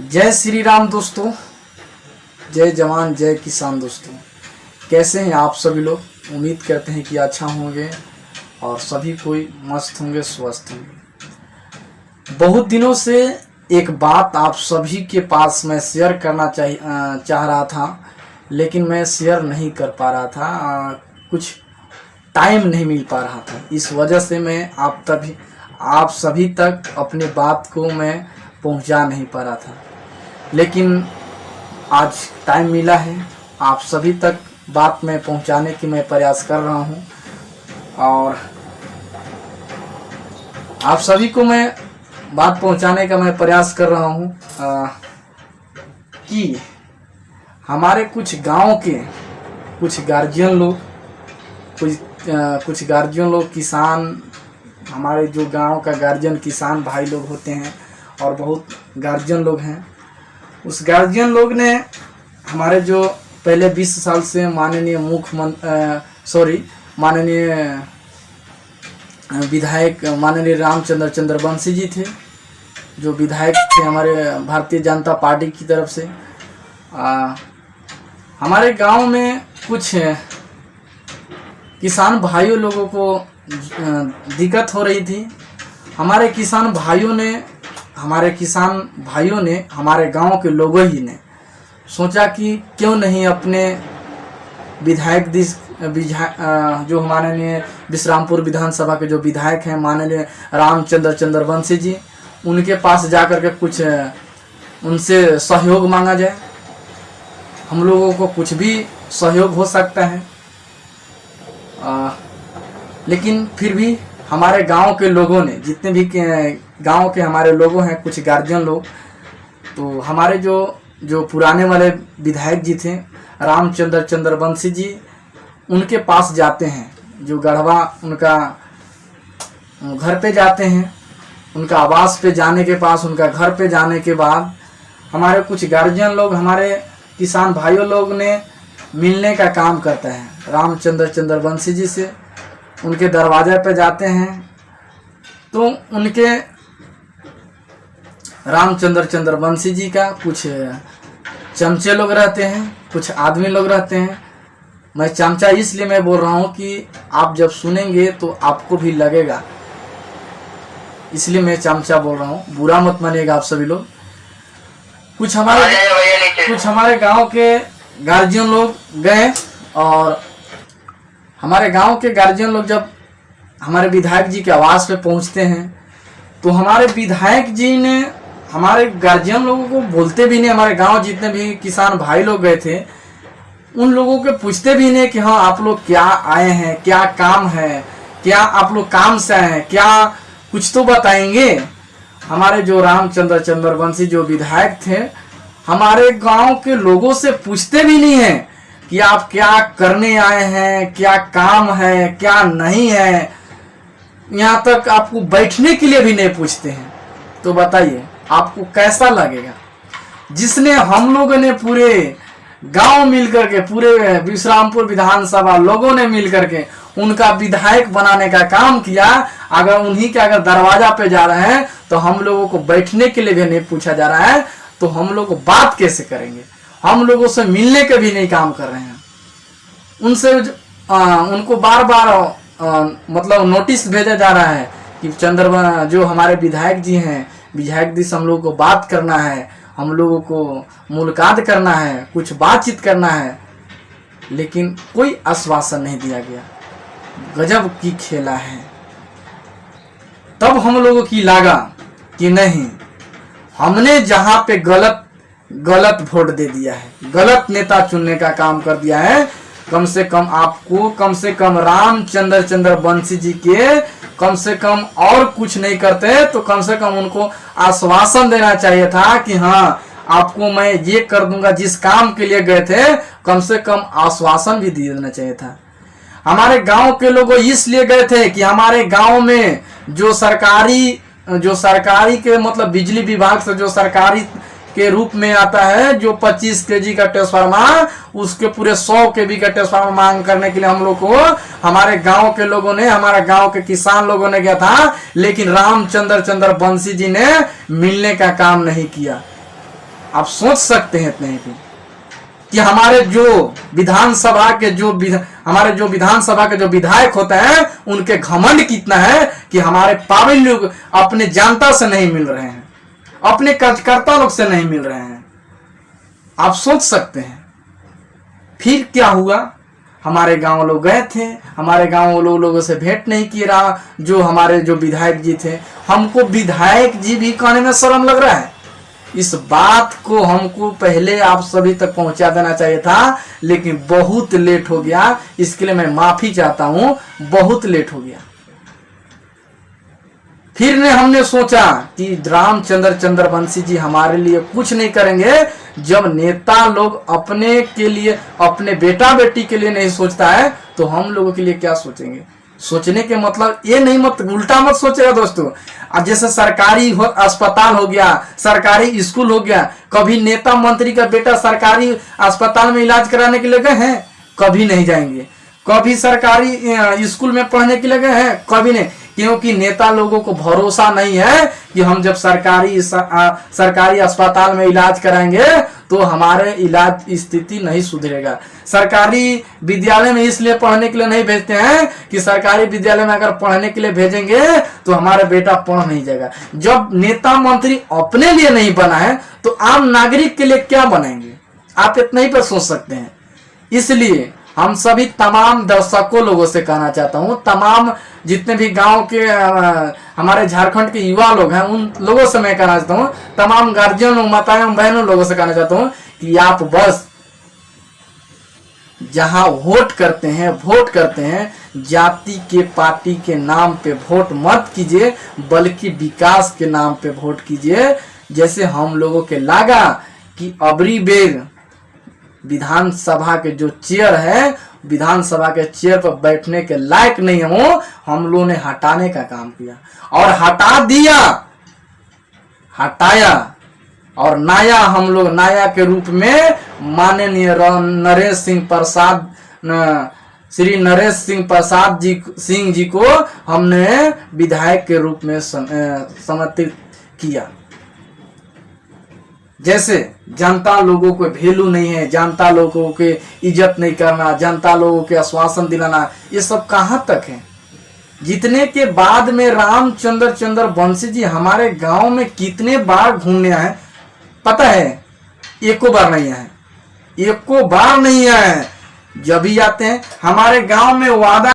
जय श्री राम दोस्तों, जय जवान जय किसान दोस्तों। कैसे हैं आप सभी लोग? उम्मीद करते हैं कि अच्छा होंगे और सभी कोई मस्त होंगे, स्वस्थ होंगे। बहुत दिनों से एक बात आप सभी के पास मैं शेयर करना चाह रहा था, लेकिन मैं शेयर नहीं कर पा रहा था। कुछ टाइम नहीं मिल पा रहा था। इस वजह से मैं आप सभी तक अपने बात को मैं पहुंचा नहीं पा रहा था, लेकिन आज टाइम मिला है। आप सभी तक बात मैं पहुंचाने की मैं प्रयास कर रहा हूं और आप सभी को मैं बात पहुंचाने का मैं प्रयास कर रहा हूं कि हमारे कुछ गांव के कुछ गार्जियन लोग किसान, हमारे जो गांव का गार्जियन किसान भाई लोग होते हैं और बहुत गार्जियन लोग हैं। उस गार्जियन लोग ने हमारे जो पहले 20 साल से माननीय विधायक माननीय रामचंद्र चंद्रवंशी जी थे, जो विधायक थे हमारे भारतीय जनता पार्टी की तरफ से। हमारे गांव में कुछ किसान भाइयों लोगों को दिक्कत हो रही थी। हमारे किसान भाइयों ने हमारे गांव के लोगों ही ने सोचा कि क्यों नहीं अपने विधायक जो माननीय विश्रामपुर विधानसभा के जो विधायक हैं माननीय रामचंद्र चंद्रवंशी जी, उनके पास जाकर के कुछ उनसे सहयोग मांगा जाए। हम लोगों को कुछ भी सहयोग हो सकता है, लेकिन फिर भी हमारे गांव के लोगों ने, जितने भी गांव के हमारे लोगों हैं, कुछ गार्जियन लोग, तो हमारे जो पुराने वाले विधायक जी थे रामचंद्र चंद्रवंशी जी, उनके पास जाते हैं। जो गढ़वा उनका घर पे जाते हैं, उनका आवास पे जाने के पास, उनका घर पे जाने के बाद हमारे कुछ गार्जियन लोग हमारे किसान भाइयों लोग ने मिलने का काम करता है रामचंद्र चंद्रवंशी जी से। उनके दरवाजे पे जाते हैं तो उनके रामचंद्र चंद्रवंशी जी का कुछ चमचे लोग रहते हैं, कुछ आदमी लोग रहते हैं। मैं चमचा इसलिए मैं बोल रहा हूँ कि आप जब सुनेंगे तो आपको भी लगेगा, इसलिए मैं चमचा बोल रहा हूँ, बुरा मत मानिएगा आप सभी लोग। कुछ हमारे गांव के गार्जियन लोग गए और हमारे गांव के गार्जियन लोग जब हमारे विधायक जी के आवास पे पहुंचते हैं तो हमारे विधायक जी ने हमारे गार्जियन लोगों को बोलते भी नहीं। हमारे गांव जितने भी किसान भाई लोग गए थे उन लोगों के पूछते भी नहीं कि हाँ आप लोग क्या आए हैं, क्या काम है, क्या आप लोग काम से आए हैं, क्या कुछ तो बताएंगे। हमारे जो रामचंद्र चंद्रवंशी जो विधायक थे हमारे गांव के लोगों से पूछते भी नहीं है कि आप क्या करने आए हैं, क्या काम है, क्या नहीं है। यहाँ तक आपको बैठने के लिए भी नहीं पूछते हैं। तो बताइए आपको कैसा लगेगा? जिसने हम लोगों ने पूरे गांव मिलकर के, पूरे विश्रामपुर विधानसभा लोगों ने मिलकर के उनका विधायक बनाने का काम किया, अगर उन्हीं के अगर दरवाजा पे जा रहे हैं तो हम लोगों को बैठने के लिए भी नहीं पूछा जा रहा है, तो हम लोग बात कैसे करेंगे? हम लोगों से मिलने के भी नहीं काम कर रहे हैं। उनसे उनको बार बार मतलब नोटिस भेजा जा रहा है कि जो हमारे विधायक जी हैं, विधायक जी से हम लोगों को बात करना है, हम लोगों को मुलाकात करना है, कुछ बातचीत करना है, लेकिन कोई आश्वासन नहीं दिया गया। गजब की खेला है। तब हम लोगों की लगा कि नहीं, हमने जहां पे गलत वोट दे दिया है, गलत नेता चुनने का काम कर दिया है। कम से कम आपको, कम से कम रामचंद्र चंद्रवंशी जी के कम से कम और कुछ नहीं करते तो कम से कम उनको आश्वासन देना चाहिए था कि हाँ आपको मैं ये कर दूंगा, जिस काम के लिए गए थे कम से कम आश्वासन भी दे देना चाहिए था। हमारे गांव के लोग इसलिए गए थे कि हमारे गांव में जो सरकारी के मतलब बिजली विभाग से जो सरकारी के रूप में आता है, जो 25 kg का ट्रांसफार्मर, उसके पूरे 100 kV का ट्रांसफार्मर मांग करने के लिए हम लोग को हमारे गांव के लोगों ने, हमारे गांव के किसान लोगों ने किया था, लेकिन रामचंद्र चंद्रवंशी जी ने मिलने का काम नहीं किया। आप सोच सकते हैं इतने ही कि हमारे जो विधानसभा के हमारे जो विधानसभा के जो विधायक होते हैं उनके घमंड कितना है कि हमारे पावन लोग अपने जनता से नहीं मिल रहे हैं, अपने कार्यकर्ता लोग से नहीं मिल रहे हैं। आप सोच सकते हैं। फिर क्या हुआ, हमारे गांव लोग गए थे, हमारे गांव लोगों से भेंट नहीं किया रहा, जो हमारे जो विधायक जी थे। हमको विधायक जी भी कहने में शर्म लग रहा है। इस बात को हमको पहले आप सभी तक पहुंचा देना चाहिए था, लेकिन बहुत लेट हो गया। इसके लिए मैं माफी चाहता हूं, बहुत लेट हो गया। फिर ने हमने सोचा कि रामचंद्र चंद्रवंशी जी हमारे लिए कुछ नहीं करेंगे। जब नेता लोग अपने के लिए, अपने बेटा बेटी के लिए नहीं सोचता है तो हम लोगों के लिए क्या सोचेंगे। सोचने के मतलब ये नहीं, मत उल्टा मत सोचेगा दोस्तों। अब जैसे सरकारी अस्पताल हो गया, सरकारी स्कूल हो गया, कभी नेता मंत्री का बेटा सरकारी अस्पताल में इलाज कराने के लिए गए हैं? कभी नहीं जाएंगे। कभी सरकारी स्कूल में पढ़ने के लिए गए हैं? कभी नहीं, क्योंकि नेता लोगों को भरोसा नहीं है कि हम जब सरकारी अस्पताल में इलाज कराएंगे तो हमारे इलाज स्थिति नहीं सुधरेगा। सरकारी विद्यालय में इसलिए पढ़ने के लिए नहीं भेजते हैं कि सरकारी विद्यालय में अगर पढ़ने के लिए भेजेंगे तो हमारा बेटा पढ़ नहीं जाएगा। जब नेता मंत्री अपने लिए नहीं बना है तो आम नागरिक के लिए क्या बनाएंगे? आप इतना ही पर सोच सकते हैं। इसलिए हम सभी तमाम दर्शकों लोगों से कहना चाहता हूं, तमाम जितने भी गांव के हमारे झारखंड के युवा लोग हैं उन लोगों से मैं कहना चाहता हूं, तमाम गार्जियन माताएं बहनों लोगों से कहना चाहता हूं कि आप बस जहां वोट करते हैं जाति के पार्टी के नाम पे वोट मत कीजिए, बल्कि विकास के नाम पे वोट कीजिए। जैसे हम लोगों के लगा कि अबरी बेर विधानसभा के जो चेयर है, विधानसभा के चेयर पर बैठने के लायक नहीं हो, हम लोगों ने हटाने का काम किया और हटा दिया, हटाया। और नाया हम लोग नाया के रूप में माननीय नरेश सिंह प्रसाद, श्री नरेश सिंह प्रसाद सिंह जी को हमने विधायक के रूप में समर्थित किया। जैसे जनता लोगों को वैल्यू नहीं है, जनता लोगों के इज्जत नहीं करना, जनता लोगों के आश्वासन दिलाना, ये सब कहाँ तक है? जितने के बाद में रामचंद्र चंद्रवंशी जी हमारे गांव में कितने बार घूमने आए पता है? एको बार नहीं आए, एको बार नहीं आए। जब भी आते हैं हमारे गांव में वादा